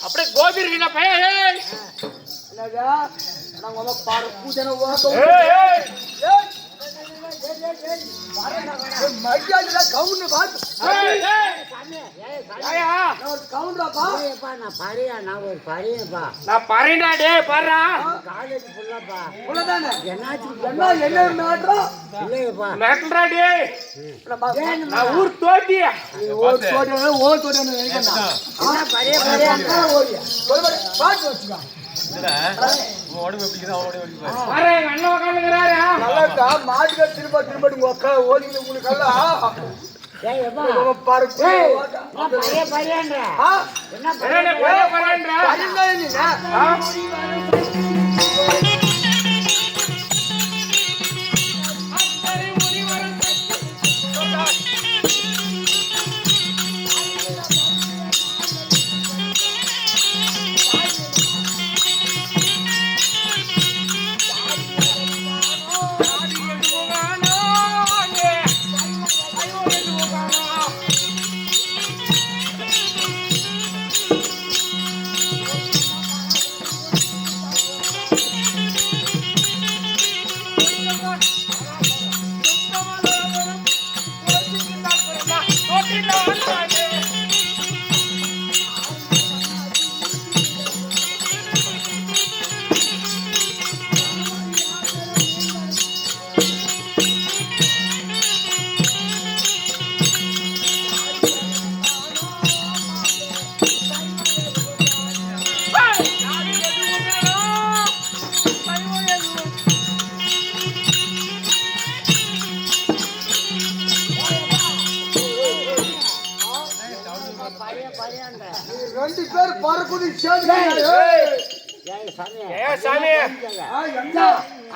अपने गोबी ना भैया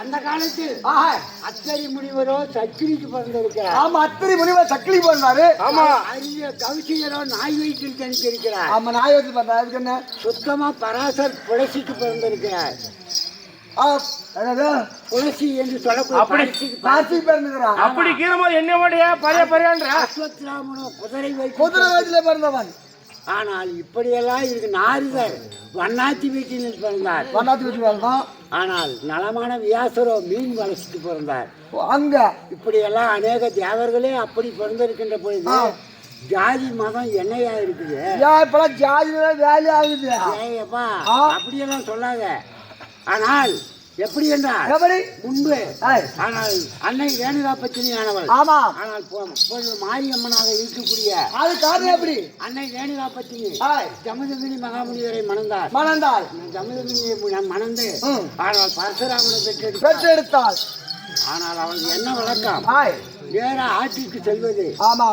அந்த காலத்தில் அத்தரி முனிவரோ சக்கிலிக்கு பிறந்திருக்கிறார். ஆமா, அத்தரி முனிவர் சக்கிலி பண்ணாரு. ஆமா, அரிய கௌசிகரோ நாய் வயிற்றில் தனித்திருக்கிறார். ஆமா, நாய் வயிற்றில் பண்ணா. அதுக்கு என்ன? சுத்தமா பராசர் புலசிக்கு பிறந்திருக்கிறார். புலசி என்று சொல்லக்கூடிய அப்படி கீழே என்னுடைய பழைய பரையான்ற அஸ்வத்ராமனோ குதிரை வயிற்றில் பிறந்தவன். ஆனால் இப்படியெல்லாம் இருக்கு. நாரதர் வண்ணாத்தி வீட்டில் பிறந்தார். வண்ணாத்தி வீட்டில் பிறந்தான். ஆனால் நலமான வியாசரோ மீன் வளர்ச்சிக்கு பிறந்தார். அங்க இப்படியெல்லாம் அநேக தேவர்களே அப்படி பிறந்திருக்கின்ற பொழுது ஜாதி மதம் என்னையா இருக்குது? இப்பெல்லாம் ஜாதி வேலை ஆகுது. ஏப்பா அப்படியெல்லாம் சொல்லாத. ஆனால் எப்படி என்றால் முன்பு ஆனால் அன்னை ரேணுகா பத்தினியானவள். ஆமா, ஆனால் மாரியம்மனாக இருக்கக்கூடிய அது காரணம் எப்படி? அன்னை ரேணுகா பத்தினி ஜமதகினி மகாமுனிவரை மணந்தார். ஜமதகினியை மணந்து ஆனால் பரசுராமனை பெற்றெடுத்தாள். ஆனால் அவன் என்ன வழக்கம்? ஆய் வேற ஆற்றிற்கு செல்வது, ஆமா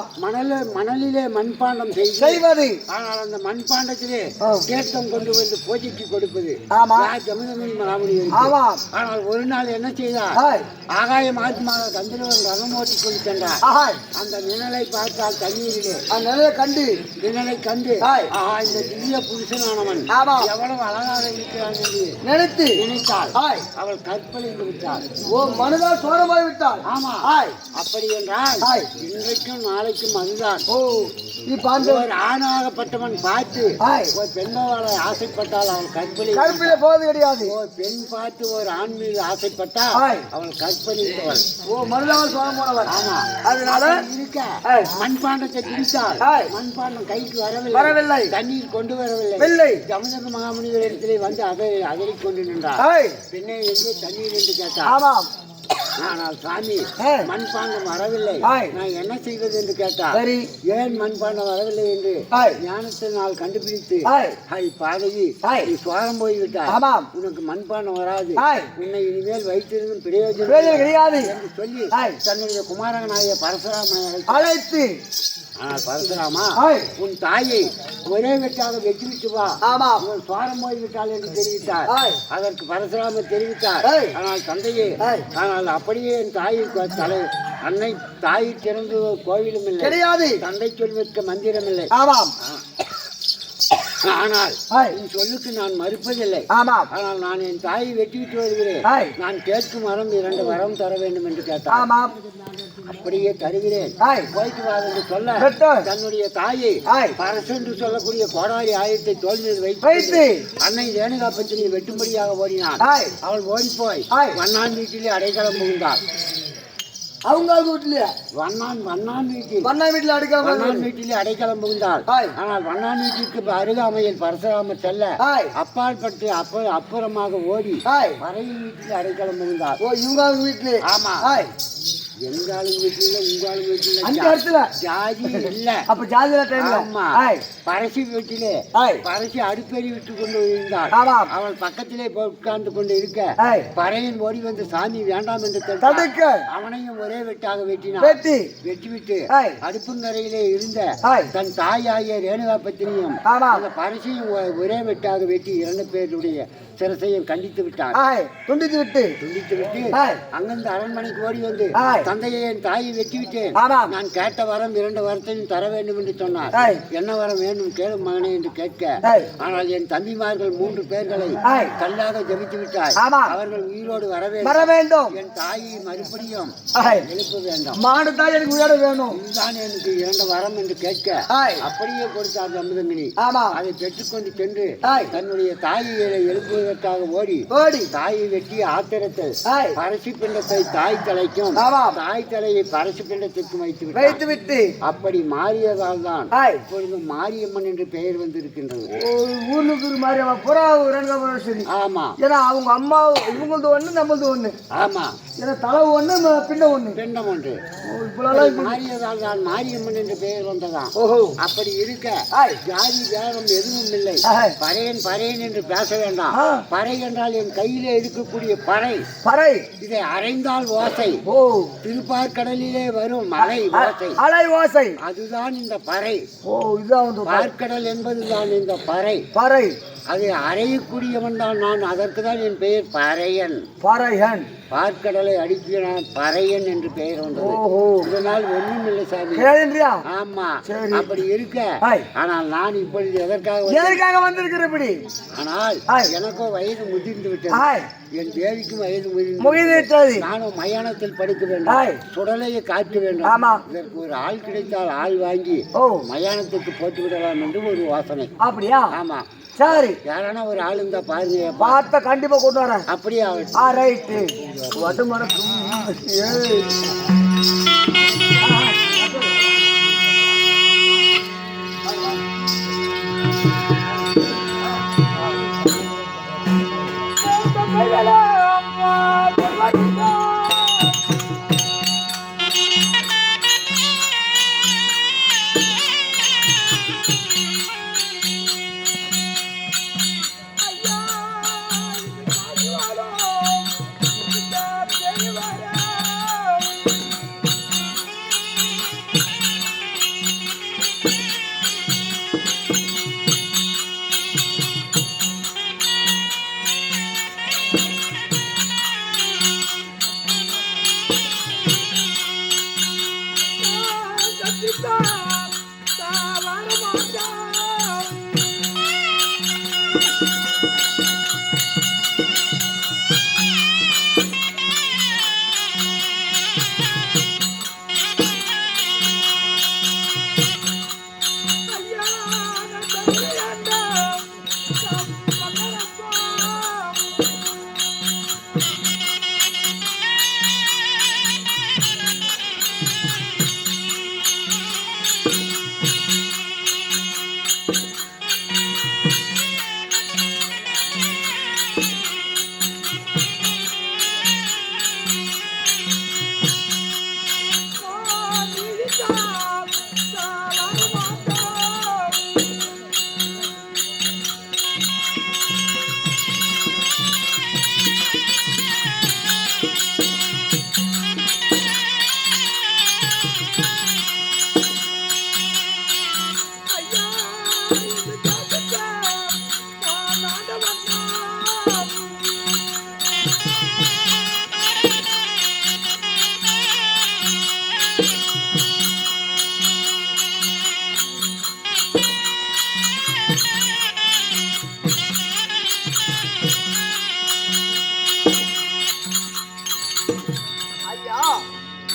மணலிலே மண்பாண்டம் செய்வது. ஆனால் அந்த மண்பாண்டத்திலே ஆ. தீர்த்தம் கொண்டு வந்து பூஜைக்கு கொடுப்பது. ஆமா. ஜமதமணி மகாமுனி. ஆமா. ஆனால் ஒரு நாள் என்ன செய்தார்? ஆய் ஆகாயம் ஆத்மாக கந்தர்வன் ரதம் ஓட்டி கொண்டு சென்றார். ஆய் அந்த நிழலை பார்த்தால் தண்ணீரிலே அந்த நிலையை கண்டு நிழலை கண்டு ஆய். இந்த திவ்ய புருஷனானவன் ஆமா. எவ்வளவு அழகாக இருக்கிறான் என்று நினைத்து நினைத்தாள். ஆய் அவள் கற்பழிந்து விட்டாள். ஓ மனதால் சோரமாய் விட்டாள். ஆமா. ஆய் அப்படி என்றால் ஆய். இன்றைக்கும் நாளைக்கும் அதுதான். ஓ நீ பாண்டு ஒரு ஆணாகப்பட்டவன் பார்த்து ஆய் ஒரு பெண்ணாவளை ஆசைப்பட்டால் அவள் கற்பழி. கருப்பில போவது கிடையாது. ஒரு பெண் பார்த்து ஒரு ஆண் மீது ஆசைப்பட்டால் ஆய். அவள் கற்பழித்தவள். ஓ மனதால் சோரம் போனவன். ஆமா. அதனால இருக்க ஆய். மண்பாண்டத்தை பிடித்தால் ஆய். மண்பாண்டம் கைக்கு வரவில்லை. வரவில்லை. தண்ணீர் கொண்டு வரவில்லை. வெள்ளை ஜமதக மகாமுனிவர் இடத்திலே வந்து அதறிக் கொண்டு நின்றார். ஆய் பெண்ணே எங்கே தண்ணீர் என்று கேட்டார். ஆமாம். ஆனால் சாமி ஆய். மண்பாண்டம் வரவில்லை, ஆய். நான் என்ன செய்வது என்று கேட்டார். சரி. ஏன் மண்பாண்டம் வரவில்லை என்று ஆய். ஞானத்தினால் கண்டுபிடித்து ஆய். பாதகி ஆய். நீ சோரம் போய்விட்டார், ஆமாம். உனக்கு மண்பாண்டம் வராது, ஆய். உன்னை இனிமேல் வைத்திருந்தும் பிரயோஜனம் பிரயோஜனம் கிடையாது என்று சொல்லி ஆய். தன்னுடைய குமாரனாகிய பரசுராமனை அழைத்து ஆனால் பரசுராமா ஆய். உன் தாயை ஒரே வெட்டாக வெட்டி விட்டு வா, ஆமாம். உன் சோரம் போய்விட்டாள் என்று தெரிவித்தார். ஆய். அதற்கு பரசுராமர் தெரிவித்தார். ஆய். ஆனால் தந்தையே, ஆய். ஆனால் அப்படியே என் தாயை தலை அன்னை தாயை திறந்து கோவிலும் இல்லை, கிடையாது. தந்தை சொல்வதற்கு மந்திரம் இல்லை. ஆமாம். ஆனால் ஆய். உன் சொல்லுக்கு நான் மறுப்பதில்லை. ஆமாம். ஆனால் நான் என் தாயை வெட்டிவிட்டு வருகிறேன். ஆய். நான் கேட்கும் வரம் 2 வரம் தர வேண்டும் என்று கேட்டார். ஆமாம். அப்படியே தருகிறேன், ஆய். போயிட்டு வா என்று சொல்ல வெட்டு. தன்னுடைய தாயை ஆய். பரசு என்று சொல்லக்கூடிய கோடாரி ஆயுதத்தை தோல் மீது வைத்து வைத்து அன்னை ரேணுகா பத்தினியை வெட்டும்படியாக ஓடினாள். ஆய். அவள் ஓடிப்போய் ஆய். வண்ணான் வீட்டிலே அடைக்கலம் புகுந்தாள். அவங்க வீட்டுலயா வண்ணான் வீட்டில் வண்ணா வீட்டுல அடிக்காம வண்ணான் வீட்டிலே அடைக்கலம் புகுந்தாள். ஆய். ஆனால் வண்ணான் வீட்டிற்கு அருகாமையில் பரசுராமர் செல்ல ஆய். அப்பாற்பட்டு அப்புறமாக ஓடி ஆய். பறையின் வீட்டில் அடைக்கலம் புகுந்தாள். ஓ இவங்க வீட்டுல ஆமா. ஆய். எங்காலும் வீட்டில உங்காலும் வீட்டில அந்த இடத்துல ஜாதி இல்ல. அப்ப ஜாதியில டைம்ல ஆமா. ஆய். பரசி வீட்டிலே ஆய். பரசி அடுப்பேறி விட்டு கொண்டு இருந்தாள். ஆமாம். அவள் பக்கத்திலே போய் உட்கார்ந்து கொண்டு இருக்க ஆய். பறையன் ஓடி வந்து சாமி வேண்டாம் என்று தடுக்க அவனையும் ஒரே வெட்டாக வெட்டினான். வெட்டிவிட்டு ஆய். அடுப்புங்கரையிலே இருந்த ஆய். தன் தாயாகிய ரேணுகா பத்தினியும் ஆமாம். அந்த பரசியும் ஒரே வெட்டாக வெட்டி 2 பேருடைய சிரசையும் கண்டித்து விட்டார். ஆய். துண்டித்து விட்டு ஆய். அங்கிருந்து அரண்மனைக்கு ஓடி வந்து ஆய். தந்தையை என் தாயை வெட்டிவிட்டேன், ஆமாம். நான் கேட்ட வரம் 2 வரத்தையும் தர வேண்டும் என்று சொன்னார். ஆய். என்ன வரம் வேண்டும் கேளு மகனே என்று கேட்க ஆய். ஆனால் என் தம்பிமார்கள் 3 பேர்களை ஆய். கல்லாக ஜபித்து விட்டார். ஆமாம். அவர்கள் உயிரோடு வர வர வேண்டும். என் தாயை மறுபடியும் ஆய். எழுப்ப வேண்டும். மாடு தாய் எனக்கு உயர வேணும். இதுதான் எனக்கு 2 வரம் என்று கேட்க ஆய். அப்படியே கொடுத்தார் அமுதங்கினி. ஆமா. அதை பெற்றுக்கொண்டு சென்று ஆய். தன்னுடைய தாயை எழுப்புவதற்காக ஓடி ஓடி தாயை வெட்டி ஆத்திரத்தில் ஆய். பரசி பிண்டத்தை தாய் தலைக்கும் ஆமாம். தாய் தலையை பரசி பிண்டத்திற்கும் வைத்து வைத்து விட்டார். விட்டு அப்படி மாறியதால் தான் ஆய். இப்பொழுது மாரியம்மன் என்று பெயர் வந்திருக்கின்றது. ஊருக்கு மாதிரி அவன் புறா சரி. ஆமா. ஏன்னா அவங்க அம்மா இவங்களது ஒண்ணு நம்மளது ஒண்ணு. ஆமா. ஏன்னா தலை ஒண்ணு பிண்டம் ஒண்ணு. பிண்டம் ஒன்று. இவ்வளவு மாறியதால் தான் மாரியம்மன் என்று பெயர் வந்ததாம். ஓஹோ. அப்படி இருக்க ஆய். ஜாதி வேகம் எதுவும் இல்லை. ஆய். பறையன் என்று பேச வேண்டாம். ஆ. பறை என்றால் என் கையிலே இருக்கக்கூடிய பறை. பறை. இதை அறைந்தால் ஓசை. ஓ. திருப்பார்கடலிலே வரும் மலை ஓசை. அலை ஓசை. அதுதான் இந்த பறை. ஓ இதுதான் வந்து பார்க்கடல் என்பதுதான் இந்த பறை. பறை. அதை அறையக்கூடியவன் தான் நான். அதற்கு தான் என் பெயர் பறையன். பறையன். பார்க்கடலை அடிக்கிறான் பறையன் என்று பெயர் வந்தது. ஓஹோ. இதனால் ஒண்ணும் இல்லை சாமி. கேளுன்றியா? ஆமா. சரி. அப்படி இருக்க ஆய். ஆனால் நான் இப்பொழுது எதற்காக எதற்காக வந்திருக்கிற இப்படி? ஆனால் ஆய். எனக்கோ வயது முதிர்ந்து விட்டது. ஆய். என் தேவிக்கும் வயது முகிழ்ந்தது. நானும் மயானத்தில் படுக்க ஆய். வேண்டும், சுடலையை காட்ட வேண்டும். ஆமா. இதற்கு ஒரு ஆள் கிடைத்தால் ஆள் வாங்கி ஓ. மயானத்துக்கு போட்டு விடலாம் என்று ஒரு யோசனை. அப்படியா? ஆமா. சரி. யாரான ஒரு ஆள் இருந்தா பாருங்க. பார்த்த கண்டிப்பா கொண்டு வரேன். அப்படியே ஆ ரைட்டு. வட்டுமரம்.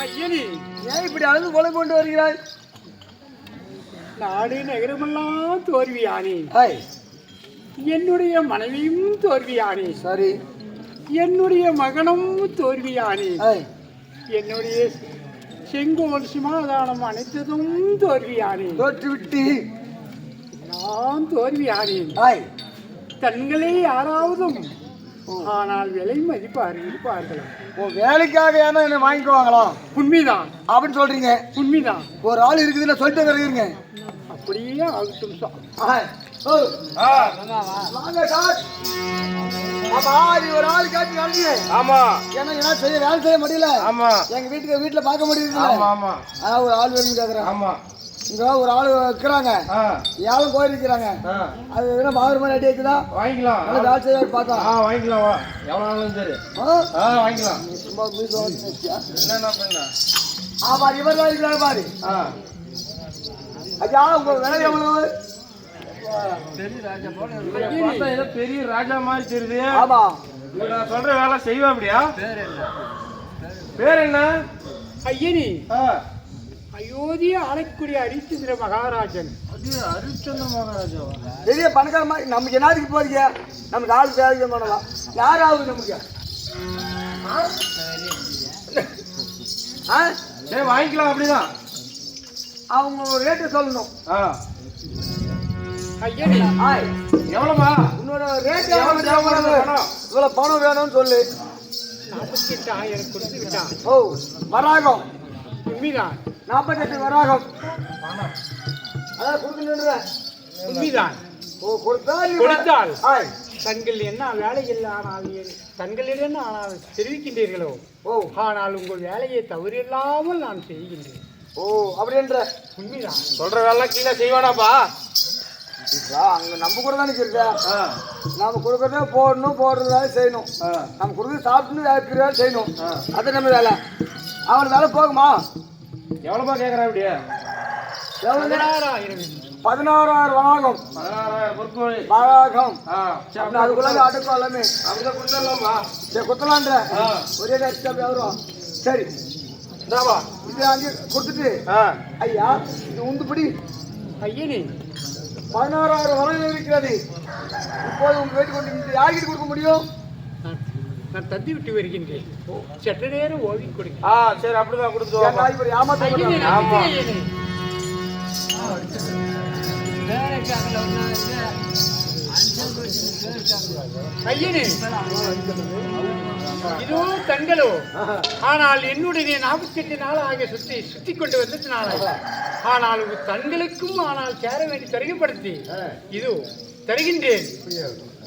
ஐயனி, ஏன் இப்படி அழுது கொலை கொண்டு வருகிறாய்? நாடு நகரமெல்லாம் தோல்வியானே. ஹாய், என்னுடைய மனைவியும் தோல்வியானே. சரி. என்னுடைய மகனும் தோல்வியானே. ஹாய், என்னுடைய செங்கோல் சமாதானம் அனைத்ததும் தோல்வியானே. தோற்று விட்டு. நான் தோல்வியானேன். ஹாய், தங்களை யாராவதும் ஆனால் விலை மதிப்பார்கள் இருப்பார்கள். உன் வேலைக்காக ஏன்னா என்ன வாங்கிக்குவாங்களா உண்மைதான், அப்படின்னு சொல்றீங்க? உண்மைதான். ஒரு ஆள் இருக்குதுன்னு சொல்லிட்டு வருகிறீங்க. அப்படியே ஆகட்டும் சார். ஹாய், ஓ, வாங்க சார். ஆமா, நீ ஒரு ஆள் காட்டி நடந்தீங்க. ஆமா, ஏன்னா என்ன செய்ய வேலை செய்ய முடியல. ஆமா, எங்க வீட்டுல பார்க்க முடியுது. ஆமா, ஆமா, ஆனா ஒரு ஆள் வேணும்னு கேக்குறேன். ஆமா. இங்க ஒரு ஆள் இருக்கிறாங்க, ஏழும் கோயில் இருக்கிறாங்க. அது என்ன மாதிரி ரெடி ஆச்சுதா? வாங்கிக்கலாம். நல்லா வேலை செய்ய பார்த்தா வாங்கிக்கலாம். வா, எவ்வளவு நாளும் சரி. வாங்கிக்கலாம். சும்மா மீசை வந்து வச்சியா? என்ன பண்ண? ஆமா, இவர் தான் இருக்கிறாங்க பாரு. ஐயா, உங்க வேலை எவ்வளவு? பார்த்தா ஏதோ பெரிய ராஜா மாதிரி தெரியுது. ஆமா, நான் சொல்ற வேலை செய்வா அப்படியா? பேர் என்ன? ஐயனி. அயோத்திய ஆளக்கூடிய ஹரிச்சந்திர மகாராஜன். ஹரிச்சந்திர மகாராஜா பெரிய பணக்கார மாதிரி. நமக்கு என்னதுக்கு போறீங்க? நமக்கு ஆள் வேலை பண்ணலாம். யாராவது நமக்கு சரி, வாங்கிக்கலாம். அப்படிதான் அவங்க ஒரு ரேட்டு சொல்லணும். ஐயனி, ஹாய், எவ்வளவுமா? உன்னோட ரேட் இவ்வளவு பணம் வேணும்னு சொல்லு. 48,000 கொடுத்து விட்டான். ஓ, வராகம். உண்மைதான், 48 வராகம். அதான் கொடுக்கணுன்ற. உண்மைதான். ஓ, கொடுத்தால் கொடுத்தால் ஹாய், தங்கள் என்ன வேலையில் ஆனால் தங்களிடம் என்ன ஆனால் தெரிவிக்கின்றீர்களோ? ஓ, ஆனால் உங்கள் வேலையை தவறில்லாமல் நான் செய்கின்றேன். ஓ, அப்படின்ற. உண்மைதான். சொல்ற வேலை கீழே செய்வானாப்பா? அங்க நம்ம கூட தானே இருக்கா? நம்ம கொடுக்கறத போடணும், போடுறதால செய்யணும். நம்ம கொடுத்து சாப்பிட்டு வேலை செய்யணும். அது நம்ம வேலை. அவன் வேலை போகுமா? எவ்வளவுப்பா கேட்கறா? அப்படியே 16,000 வராகம். 16,000 பொறுப்பு வராகம். அப்படின்னா அதுக்குள்ள அடுக்கும் எல்லாமே அப்படிதான் கொடுத்துடலாமா? சரி, குத்தலான்ற. ஒரே அடிச்சா வரும். சரி, இந்தாவா. இது அங்கே கொடுத்துட்டு ஐயா, இது உந்துபடி. ஐயனி, 16,000 வரையில் இருக்கிறது. இப்போது உங்க வீட்டுக்கு கொண்டு யார்கிட்ட கொடுக்க முடியும்? நான் தந்தி விட்டு வருகின்றேன். சற்று நேரம் ஓவி கொடுங்க. சரி, அப்படிதான் கொடுத்துருவோம். ஆமா, ஐயனே, இதோ தங்களோ. ஆனால் என்னுடைய 48 நாளாக சுத்தி கொண்டு வந்தது நாளாக. ஆனால் தங்களுக்கும் ஆனால் சேர வேண்டி தருகப்படுத்தி இதோ தருகின்றேன்.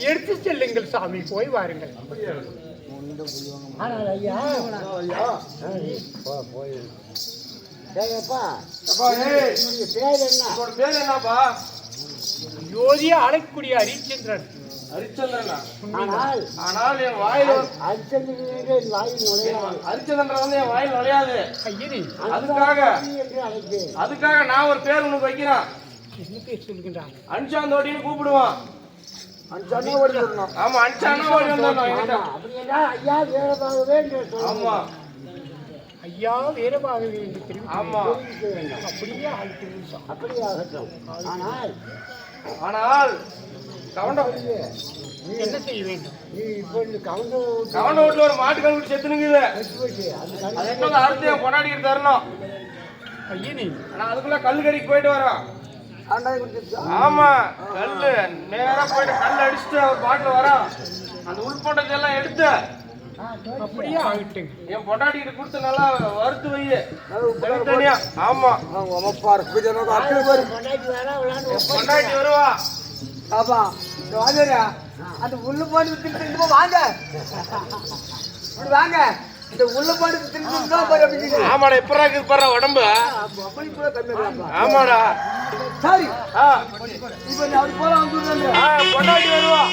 எடுத்து செல்லுங்கள் சாமி, போய் வாருங்கள். ஆனால் ஐயா, பேர் என்னப்பா? யோதிய அழைக்கூடிய ஹரிச்சந்திரன். ஹரிச்சந்திரனா? ஆனால் என் வாயில் ஹரிச்சந்திரன் வந்து என் வாயில் நுழையாது. அதுக்காக நான் ஒரு பேர் உனக்கு வைக்கிறேன். என்ன பேர் சொல்லுகின்றான்? அன்சாந்தோடின்னு கூப்பிடுவான். ஆமா, அன்சானா ஓடி வந்தோம். ஆமா, ஐயா வீரபாகவே என்று தெரிவித்து. ஆமா, அப்படியே ஆகட்டும். ஆனால் என்ன செய்ய வேண்டும்? கவண்ட வீட்டுல ஒரு மாட்டு கழுவி செத்துனுங்குது. அது என்ன அறுத்தையா கொண்டாடிக்கிட்டு தரணும். ஐயனி, ஆனா அதுக்குள்ள கல் கடிக்கு போயிட்டு வரோம். ஆமா, கல்லு நேரா போயிட்டு கல் அடிச்சுட்டு ஒரு பாட்டுல வரோம். அந்த உள்போட்டதெல்லாம் எடுத்து அப்படியே ஆகிட்டுங்க. என் பொண்டாட்டிட்டு கொடுத்து நல்லா வறுத்து வை தனியா. ஆமா, பொண்டாட்டி வருவா. ஆமா, அந்த உள்ள பாட்டு திட்டு வாங்க, வாங்க. இந்த உள்ள பாட்டு திட்டு. ஆமாடா, எப்படா இருக்குது பாரு உடம்பு. ஆமாடா. சரி, இப்ப அப்படி போல வந்து பொண்டாட்டி வருவா.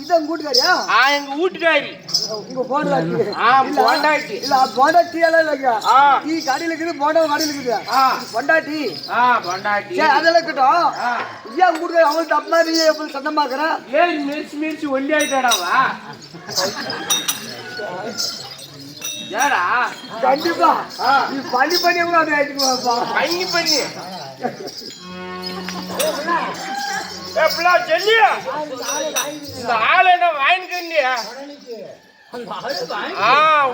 இதான் கூட்டுக்காரியா? எங்க வீட்டுக்காரி. உங்க போண்டாட்டி? பொண்டாட்டி. இல்ல போண்டாட்டி எல்லாம் இல்லைங்க. டீ கடையில இருக்குது, போண்டா கடையில இருக்குது. பொண்டாட்டி. பொண்டாட்டி. அதெல்லாம் இருக்கட்டும். ஏன் கூட்டுக்காரி அவங்களுக்கு தப்பு மாதிரி எப்படி சத்தமா இருக்கிறேன்? ஏன் மிரிச்சு மிரிச்சு ஒல்லி ஆயிட்டாடாவா? ஏடா கண்டிப்பா நீ பண்ணி பண்ணி கூட அப்படி ஆயிட்டுக்குவாப்பா. பண்ணி பண்ணி சொல்லியா இந்த ஆள் என்ன வாங்கிக்கியா?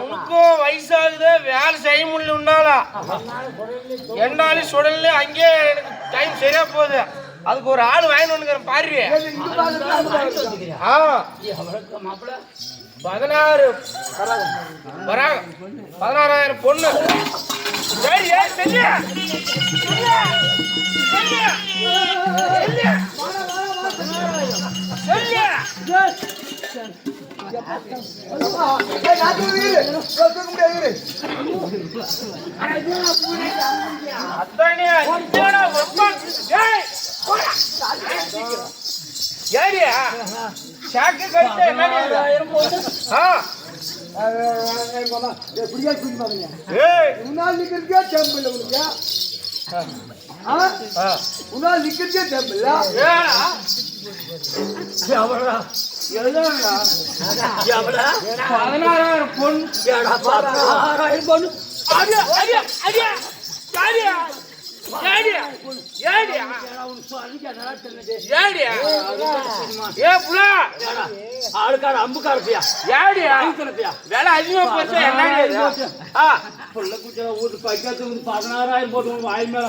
உனக்கும் வயசாகுது, வேலை செய்ய முடியல உன்னால. என்னாலும் சுடல அங்கேயே எனக்கு டைம் சரியா போகுது. அதுக்கு ஒரு ஆள் வாங்கி வந்துக்கிறேன் பாரு. 16,000 பொண்ணு. சரி செல்லியா ஏரியா சாக்கு கழித்த என்ன உன்னால் நிக்கிறதே டெம்பிள் உங்களுக்கு. உன்னால் நிக்கிறதே டெம்பிள். 16,000 பொண்ணு. 16,000 பொண்ணு. ஆளுக்கார அம்புக்காரப்பியா வேலை அதிகமா போச்சு. என்ன வீட்டு பைக்காத்து 16,000 போட்டு வாய் மேல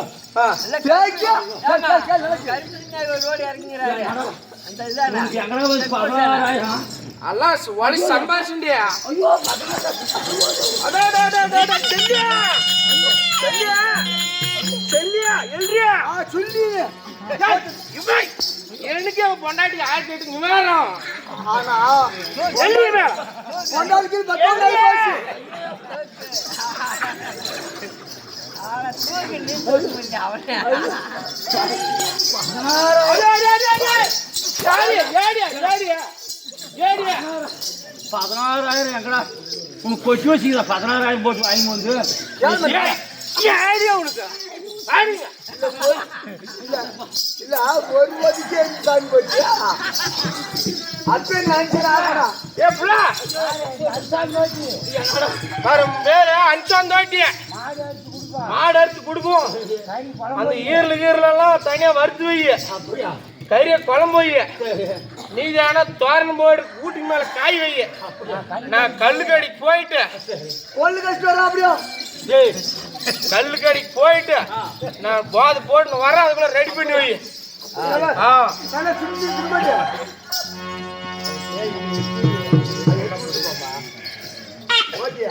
சம்பாதிச்சுண்டியா? எனக்கு பொண்டாட்டி 1008 நிவாரணம். எங்கடா உனக்கு கொச்சு வச்சுக்கிறா? 16,000 போட்டு வாங்கி வந்து உனக்கு இல்ல ஒரு மதிக்கே தான் போச்சு. அப்பே நினைச்சாடா வேற அஞ்சாந்தாட்டி மாடு அறுத்து கொடுப்போம். அந்த ஈரலாம் தனியா வறுத்து வை, கறிய குழம்பு வை. நீதி ஆனா தோரணம் போடு வீட்டுக்கு மேல காய் வை. நான் கல்லுக்கடிக்கு போயிட்டு கல்லுக்கடிக்கு போயிட்டு நான் போது போட்டு வரேன். அதுக்குள்ள ரெடி பண்ணி வை. ஓகே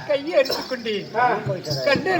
கையை எடுத்துக்கொண்டு கண்டு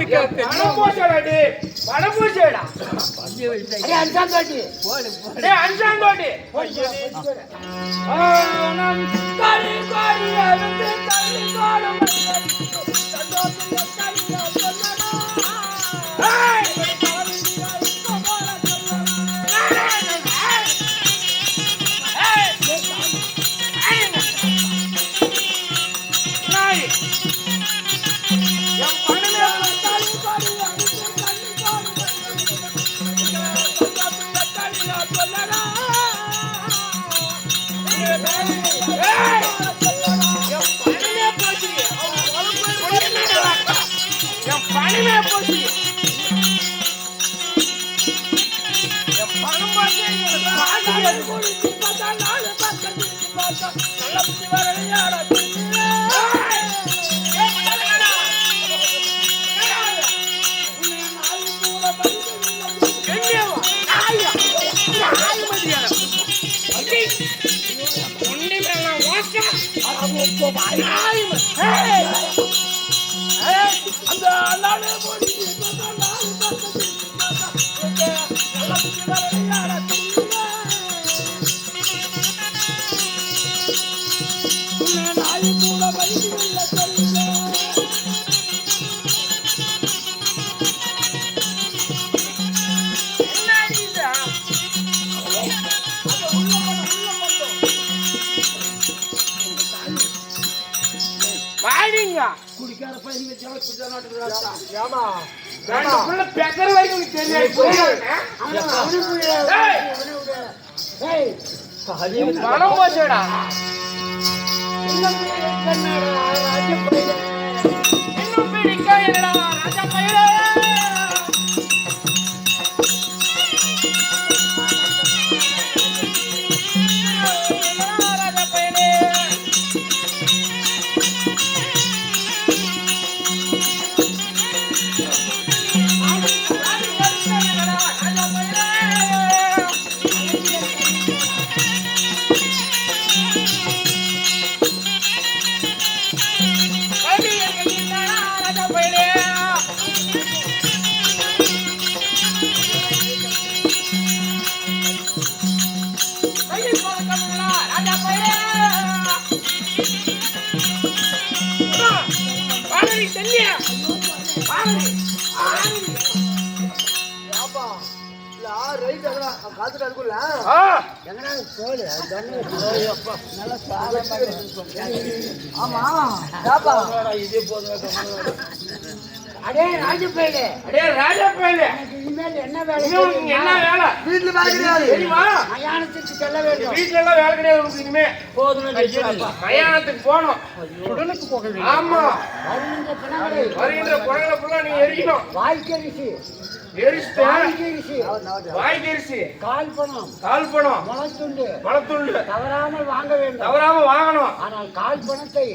ஏமா புள்ள பெக்கற வரைக்கும் உனக்கு தெரியாது பணம் போச்சுடா இன்னும் பிடிக்கா என்னடா ராஜா பையலே காத்துட்டு இருக்குல்ல ஆமா இதே போதும். அடே ராஜப்பயலே இனிமேல் என்ன வேலை என்ன வேலை வீட்டுல வேலை கிடையாது தெரியுமா மயானத்துக்கு செல்ல வேண்டும். வீட்டுல எல்லாம் வேலை கிடையாது உனக்கு இனிமே போதும் மயானத்துக்கு போகணும் உடலுக்கு போக வேண்டும். ஆமா வருகின்ற பிணங்களை வருகின்ற குழந்தை ஃபுல்லா நீ எரிக்கணும் வாய்க்கரிசி எரிச்சுட்டு வாய்க்கரிசி கால் பணம் மலத்துண்டு தவறாமல் வாங்க வேண்டும். தவறாம வாங்கணும். ஆனால் கால் பணத்தை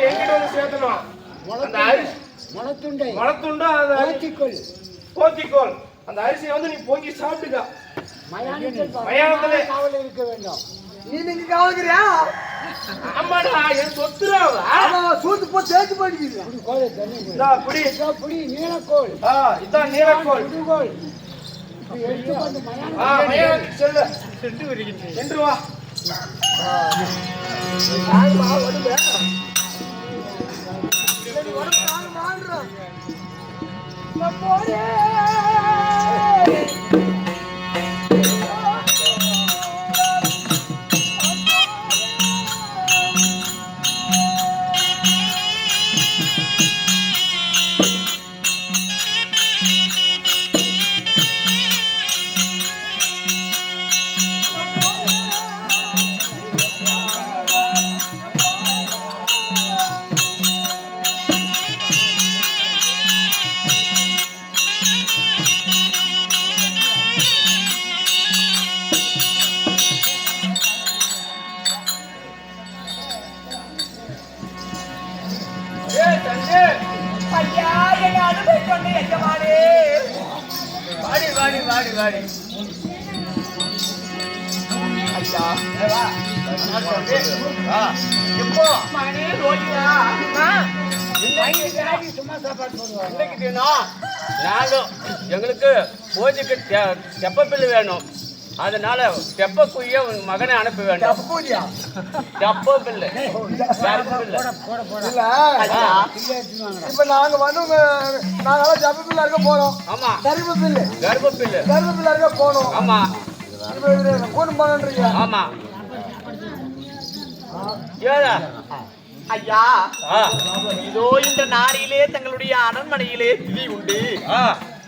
எங்கிட்ட வந்து சேர்த்தணும். அந்த அரிசி மலத்துண்டை போத்திக்கோள் அந்த அரிசியை வந்து நீ பொங்கி சாப்பிட்டுக்க. மயானத்தில் காவல் இருக்க வேண்டும். நீ நீங்க கவனிக்கிறியா? ஆமாடா என் சொத்துறாவா சூத்து போ தேய்ச்சி போயிடுவீங்க. புடி நீலக்கோள் இதான் நீலக்கோள் புதுகோள் மயானத்துக்கு செல்லு சென்று வா. எங்களுக்கு பூஜைக்கு தெப்ப பில்லு வேணும். அதனால தெப்ப குய்ய மகனை அனுப்ப வேண்டும். தெப்ப பில்லு இப்ப நாங்க வந்து நாங்கெல்லாம் ஜப்ப பில்லு இருக்க போறோம். ஆமா கர்ப்ப பில்லு இருக்க போனோம். ஆமா கூடும் போனன்றீங்க. ஆமா ஏதா ஐயா இதோ இந்த நாரிலே தங்களுடைய அரண்மனையிலே திதி உண்டு.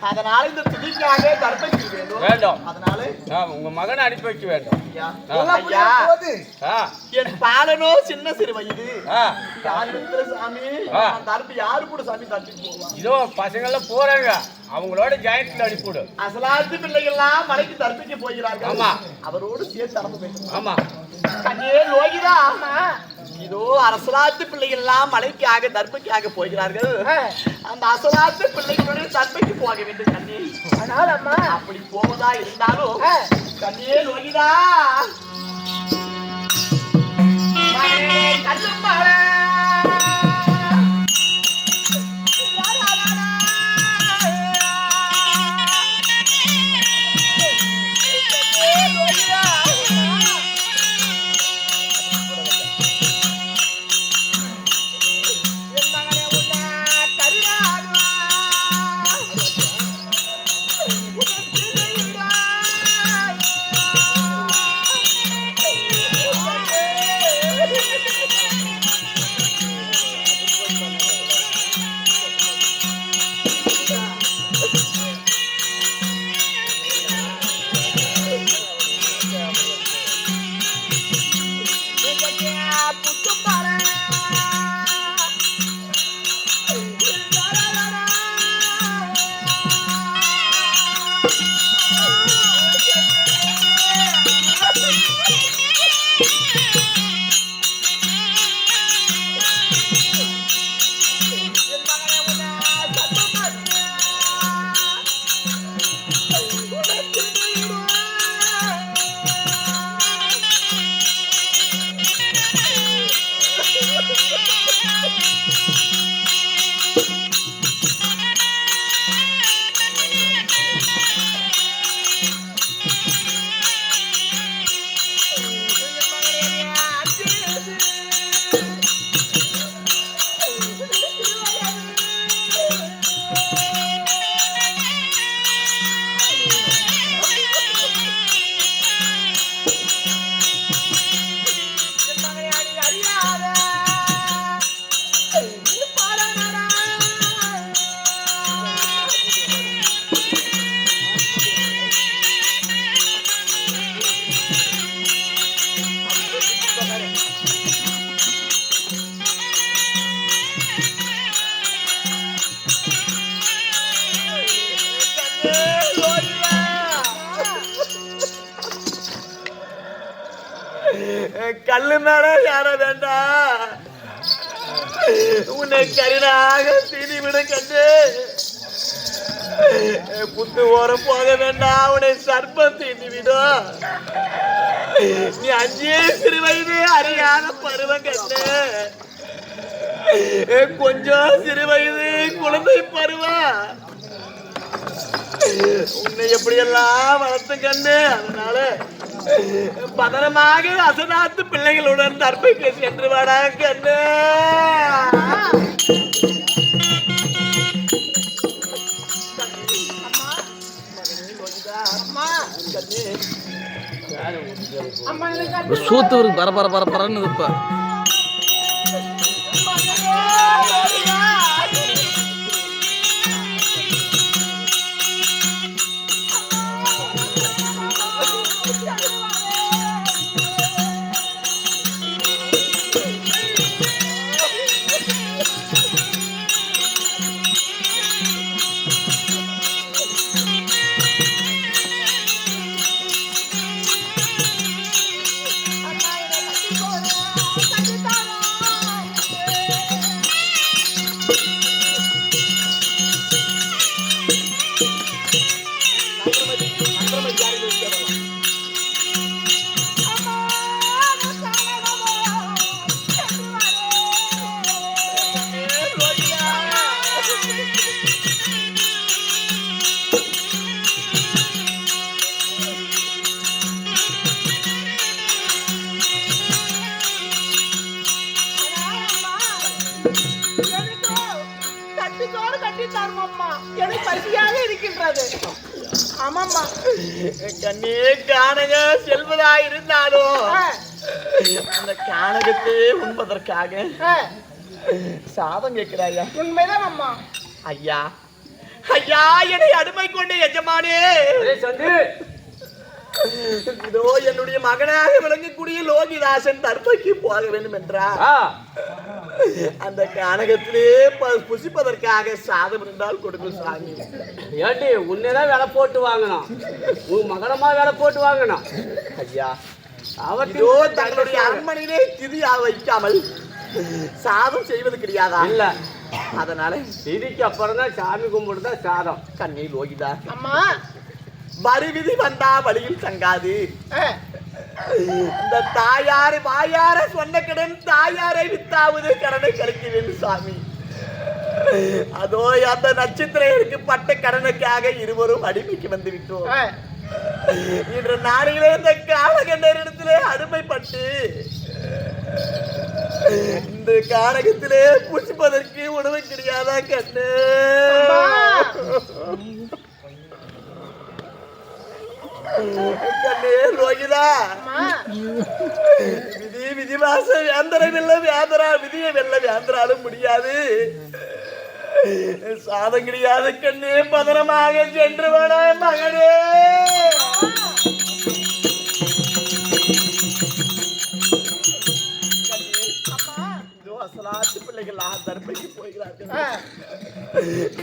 அதனால இந்த திதிக்காக தர்ப்பணி வேண்டும். அதனால உங்க மகனை அனுப்பி வைக்க வேண்டும். ஐயா என் பாலனோ சின்ன சிறு வயது யாரு சாமி தர்ப்பி யாரு கூட சாமி தட்டி போவாங்க. இதோ பசங்க எல்லாம் போறாங்க, அவங்களோட ஜாயிண்ட்ல அனுப்பிவிடு. அசலாத்து பிள்ளைகள்லாம் மலைக்கு தர்ப்பிக்க போகிறார்கள். ஆமா அவரோடு சேர்த்து அனுப்ப வேண்டும். ஆமா கண்ணே லோகிதா இதோ அரசலாத்து பிள்ளைகள் எல்லாம் மலைக்காக தர்ப்பைக்காக போகிறார்கள். அந்த அசலாத்து பிள்ளைகளுடைய தர்ப்பைக்கு போக வேண்டும் கண்ணே. ஆனால் அம்மா அப்படி போவதா இருந்தாலும் கண்ணே லோகிதா கண்ணும் கல்லு மேல ஏற வேண்டாம், உன்னை கரினாக தீனி விட கண்டு புத்து ஓரம் போக வேண்டாம், உன்னை சர்ப்பம் தீண்டி விடும். நீ 5 சிறு வயது அறியாத பருவம் கண்டு கொஞ்சம் சிறு வயது குழந்தை பருவம் உன்னை எப்படியெல்லாம் வளர்த்து கண்ணு. அதனால பதனமாக அசனாத்து பிள்ளைகளுடன் தற்பைக்கு சென்று வாடா கண்ணு. சூத்துவருக்கு பரபரன்னு இப்ப கண்ணே காணக செல்வதா இருந்தாலும் அந்த காணகத்தை உண்பதற்காக சாதம் கேட்கிறாயா? உண்மைதான் அம்மா. ஐயா ஐயா, என்னை அடிமை கொண்ட எஜமானே, இதோ என்னுடைய மகனாக விளங்கக்கூடிய லோகிதாசன் தற்பைக்கு போக வேண்டும் என்றார். அந்த கானகத்திலே புசிப்பதற்காக சாதம் இருந்தால் கொடுக்கும் சாமி. ஏட்டி உன்னதான் வேலை போட்டு வாங்கணும், உன் மகனமா வேலை போட்டு வாங்கணும். ஐயா, அவற்றோ தங்களுடைய அரண்மனையிலே திதியா வைக்காமல் சாதம் செய்வது கிடையாதா? இல்ல, அதனால திதிக்கு அப்புறம் தான் சாமி கும்பிட்டுதான் சாதம். கண்ணை லோகிதா, அம்மா வருவிதி வந்தா வழியில் தங்காது. இந்த தாயாரை வாயார சொன்ன கடன் தாயாரை வித்தாவது கடனை கழிக்க வேண்டும் சாமி. அதோ அந்த நட்சத்திரருக்கு பட்ட கடனுக்காக இருவரும் அடிமைக்கு வந்து விட்டோம். இன்று நாளிலே இந்த காலகண்டத்திலே அடிமைப்பட்டு இந்த கானகத்திலே புசிப்பதற்கு உணவு கிடையாதா கண்ணு? கண்ணே லோகிதா, விதி விதிவாச வேந்தரை வெல்ல வேந்தரா, விதியை வெல்ல வேந்தராலும் முடியாது. சாதம் கிடையாது கண்ணே, பதனமாக சென்று வர மகனே. பிள்ளைகள் தர்மைக்கு போகிறார்கள்.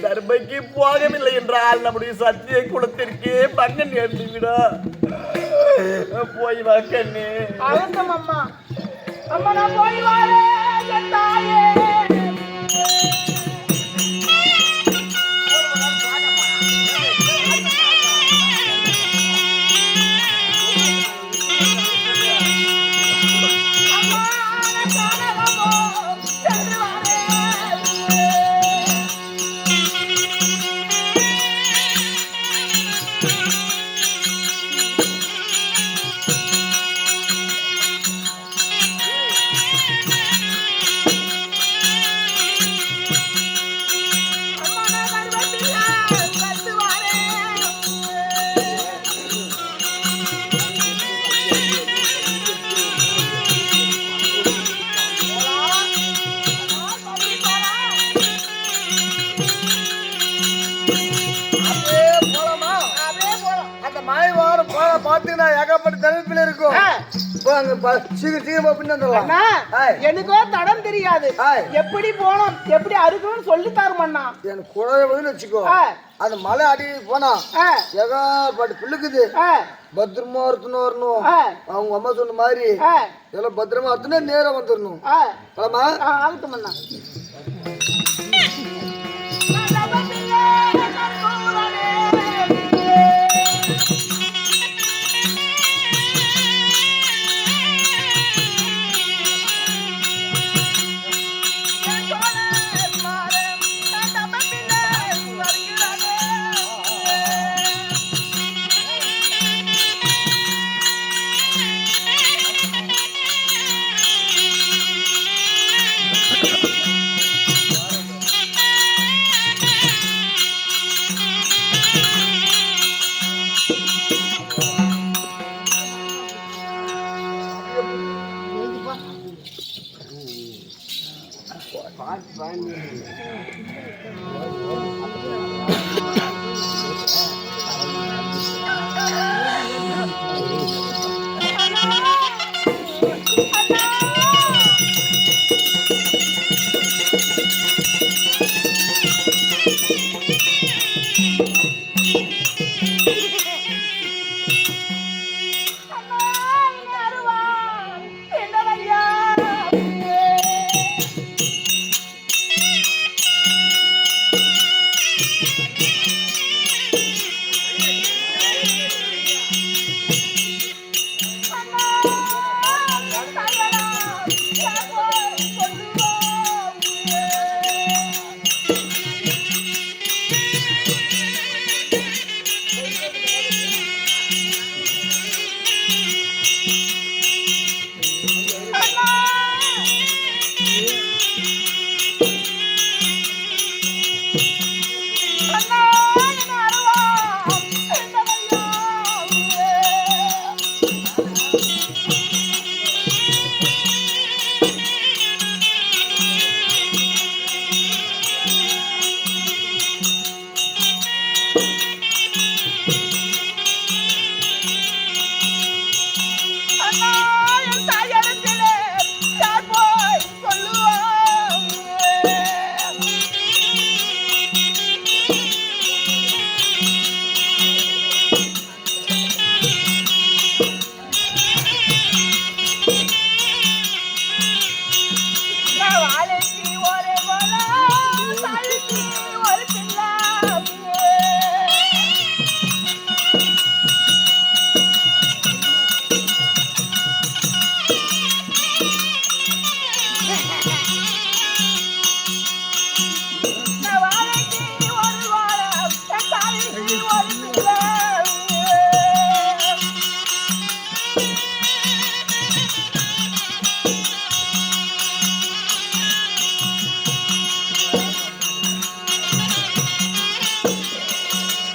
தர்மைக்கு போகவில்லை என்றால் நம்முடைய சத்திய குலத்திற்கு பங்கன் எழுந்துவிடும். போய் வா கண்ணு. அம்மா அம்மா, நான் போய் வரேன் தாயே. பாத்தீங்கன்னா ஏகப்பட்ட தலைப்பில் இருக்கும் சீக்கிரமா பின்ன அண்ணா, எனக்கோ தடம் தெரியாது. எப்படி போனோம் எப்படி அறுக்கணும்னு சொல்லி தருமண்ணா. எனக்கு குழந்தை வந்து வச்சுக்கோ. அந்த மலை அடி போனா ஏகப்பட்ட பிள்ளைக்குது. பத்திரமா ஒருத்தனும் வரணும். அவங்க அம்மா சொன்ன மாதிரி எல்லாம் பத்திரமா ஒருத்தனே நேரம் வந்துடணும். ஆகட்டும் அண்ணா.